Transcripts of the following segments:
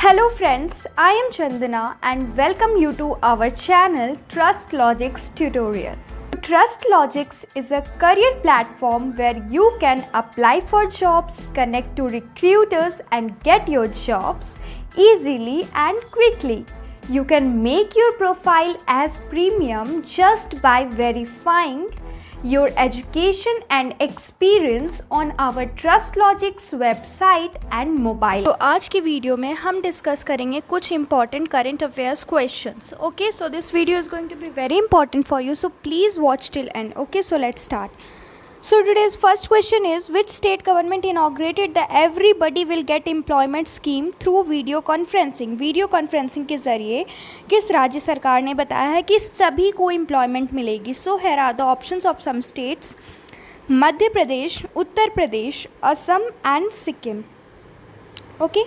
Hello friends, I am Chandana and welcome you to our channel Trust Logics Tutorial. Trust Logics is a career platform where you can apply for jobs, connect to recruiters and get your jobs easily and quickly. You can make your profile as premium just by verifying your education and experience on our Trust Logics website and mobile. तो आज की video में हम discuss करेंगे कुछ important current affairs questions. Okay, so this video is going to be very important for you, so please watch till end. Okay, so let's start. So today's first question is, which state government inaugurated the everybody will get employment scheme through video conferencing? Video conferencing के ज़रिए किस राज्य सरकार ने बताया है कि सभी को एम्प्लॉयमेंट मिलेगी? So here are the options of some states: Madhya Pradesh, Uttar Pradesh, Assam and Sikkim. Okay,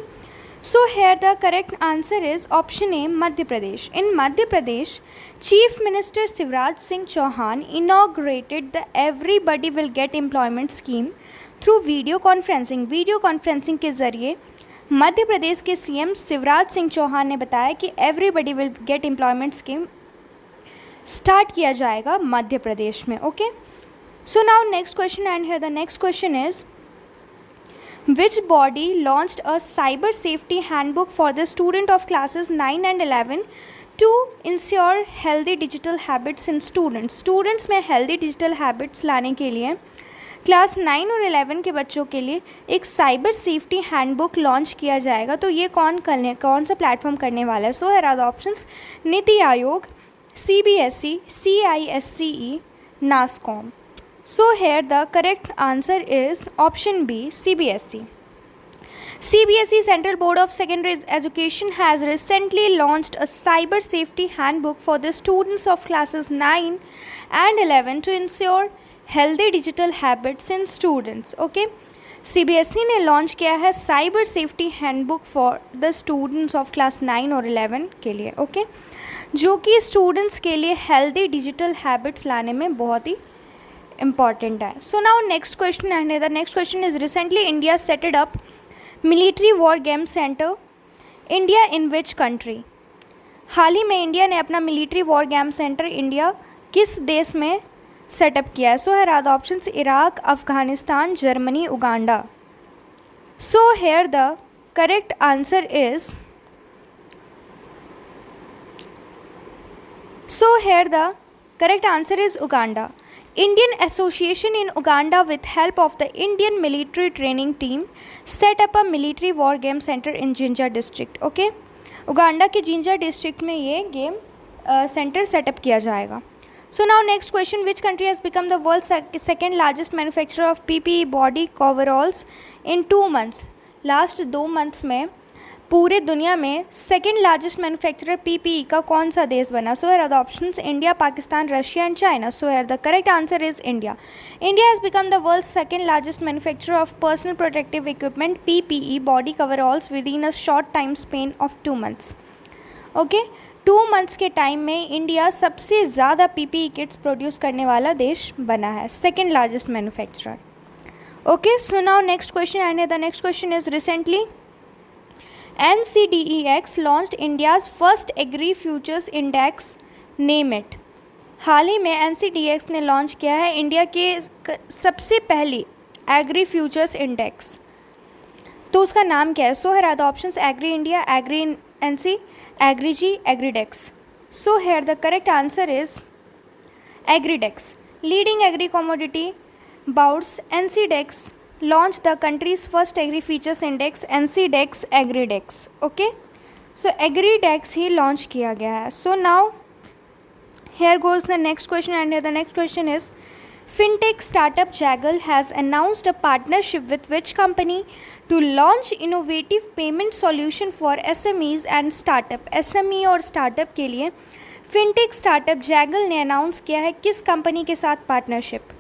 so here the correct answer is option A, Madhya Pradesh. In Madhya Pradesh, Chief Minister Shivraj Singh Chauhan inaugurated the Everybody Will Get Employment scheme through video conferencing. Video conferencing के ज़रिए मध्य प्रदेश के CM Shivraj Singh Chauhan ने बताया कि everybody will get employment scheme start किया जाएगा मध्य प्रदेश में. Okay, so now next question and here the next question is, which body launched a cyber safety handbook for the student of classes 9 and 11 to ensure healthy digital habits in students? Students में healthy digital habits लाने के लिए class 9 और 11 के बच्चों के लिए एक साइबर सेफ्टी हैंडबुक लॉन्च किया जाएगा. तो ये कौन सा प्लेटफॉर्म करने वाला है? So here are the options: NITI Aayog, CBSE, CISCE, NASSCOM. So here the correct answer is option B, CBSE. CBSE Central Board of Secondary Education has recently launched a cyber safety handbook for the students of classes 9 and 11 to ensure healthy digital habits in students. Okay, CBSE ने launch किया है cyber safety handbook for the students of class 9 और 11 के लिए. Okay, जो कि students के लिए हेल्दी डिजिटल हैबिट्स लाने में बहुत ही important है. So now next question, and the next question is, recently India set it up military war game center. India in which country? हाल ही में इंडिया ने अपना military war game centre India किस देश में सेटअप किया है? So here are the options: Iraq, Afghanistan, Germany, Uganda. So here the correct answer is Uganda. Indian Association in Uganda with help of the Indian military training team set up a military war game center in Jinja district. Okay, Uganda के Jinja district में ये game centre setup किया जाएगा. So now next question, which country has become the world's second largest manufacturer of PPE body coveralls in 2 months? Last 2 months में पूरे दुनिया में second largest manufacturer PPE का कौन सा देश बना? So here are the options: India, Pakistan, Russia and China. So here the correct answer is India. India has become the world second largest manufacturer of personal protective equipment PPE body coveralls within a short time span of 2 months. Okay, 2 months के time में India सबसे ज़्यादा PPE kits produce करने वाला देश बना है, second largest manufacturer. Okay, so now next question and the next question is, recently NCDEX launched India's first Agri Futures Index. Name it. हाल ही में NCDEX ने लॉन्च किया है इंडिया के सबसे पहली एग्री फ्यूचर्स इंडेक्स. तो उसका नाम क्या है? So here are the options: Agri India, Agri NC, Agri G, Agridex. So here the correct answer is Agridex. Leading agri commodity bouts NCDEX launch the country's first agri features index, NCDEX Agridex. Okay, so Agridex he launch किया गया है. So now here goes the next question, and here the next question is, fintech startup Jaggle has announced a partnership with which company to launch innovative payment solution for SMEs and startup? SME और startup के लिए fintech startup Jaggle ने announce किया है किस company के साथ partnership?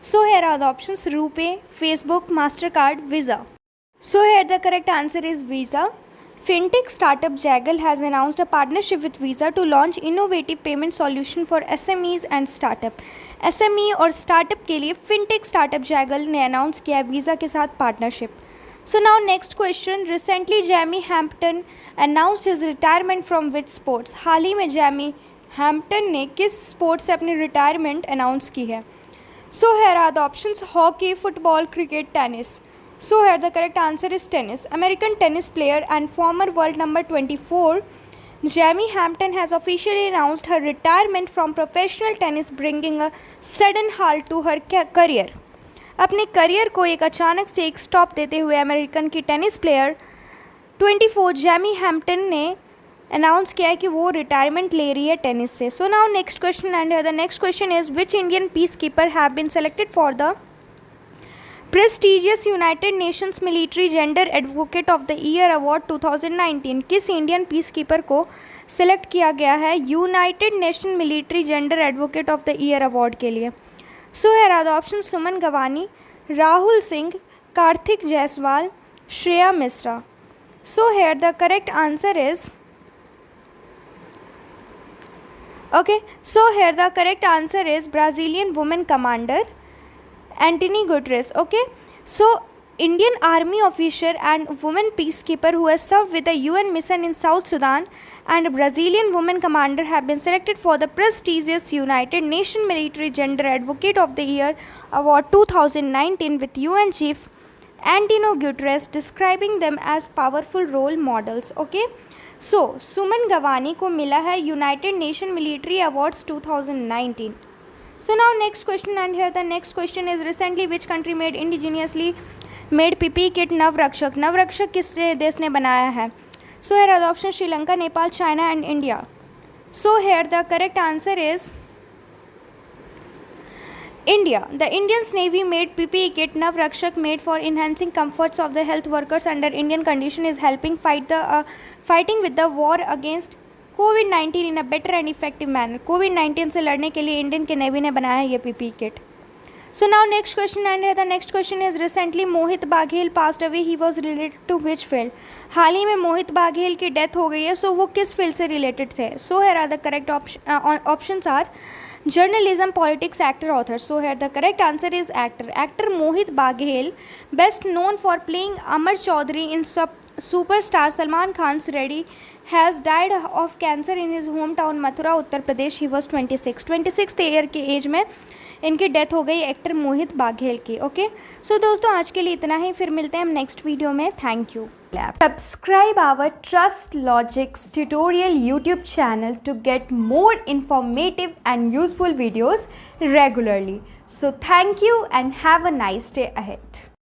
So here are the options: RuPay, Facebook, Mastercard, Visa. So here the correct answer is Visa. Fintech startup Jaggle has announced a partnership with Visa to launch innovative payment solution for SMEs and startup. SME और startup के लिए fintech startup Jaggle ने announce किया है Visa के साथ partnership. So now next question, recently Jamie Hampton announced his retirement from which sports? हाल ही में Jamie Hampton ने किस स्पोर्ट से अपनी रिटायरमेंट अनाउंस की है? So here are the options: hockey, football, cricket, tennis. So here the correct answer is tennis. American tennis player and former world number 24 Jamie Hampton has officially announced her retirement from professional tennis, bringing a sudden halt to her career. अपने career को एक अचानक से एक stop देते हुए American की tennis player 24 Jamie Hampton ने अनाउंस किया है कि वो रिटायरमेंट ले रही है टेनिस से. So now next question, and the next question is which Indian peace keeper have been selected for the prestigious United Nations military gender advocate of the year award 2019? किस Indian peace keeper को select किया गया है United Nation military gender advocate of the year award के लिए? So here are the option: Suman Gawani, Rahul Singh, Kartik Jaiswal, Shreya Mishra. So here the correct answer is Brazilian woman commander Antony Guterres. Okay, so Indian army officer and woman peacekeeper who has served with the UN mission in South Sudan and Brazilian woman commander have been selected for the prestigious United Nations Military Gender Advocate of the Year Award 2019, with UN chief Antony Guterres describing them as powerful role models. Okay, so सुमन गवानी को मिला है United Nation military awards 2019. So now next question, and here the next question is recently which country made indigenously made PPE kit नवरक्षक? नवरक्षक किस देश ने बनाया है? So here are the options: Sri Lanka, Nepal, China and India. So here the correct answer is India. The Indian Navy made PPE kit Navrakshak made for enhancing comforts of the health workers under Indian condition is helping fighting with the war against COVID-19 in a better and effective manner. COVID-19 से लड़ने के लिए Indian के navy ने बनाया है ये PPE kit. So now next question, and the next question is recently Mohit Baghel passed away. He was related to which field? हाल ही में मोहित बाघेल की डेथ हो गई है, सो वो किस फील्ड से रिलेटेड थे? सो here are the correct options are journalism, politics, actor, author. So here the correct answer is actor. Actor Mohit Baghel, best known for playing Amar Chaudhary in superstar Salman Khan's Ready, has died of cancer in his hometown Mathura, Uttar Pradesh. He was 26th year के as में इनकी death हो गई actor मोहित बाघेल की. Okay, सो दोस्तों आज के लिए इतना ही, फिर मिलते हैं हम नेक्स्ट वीडियो में. Thank you. Subscribe our Trust Logics tutorial YouTube channel to get more informative and useful videos regularly. So thank you and have a nice day ahead.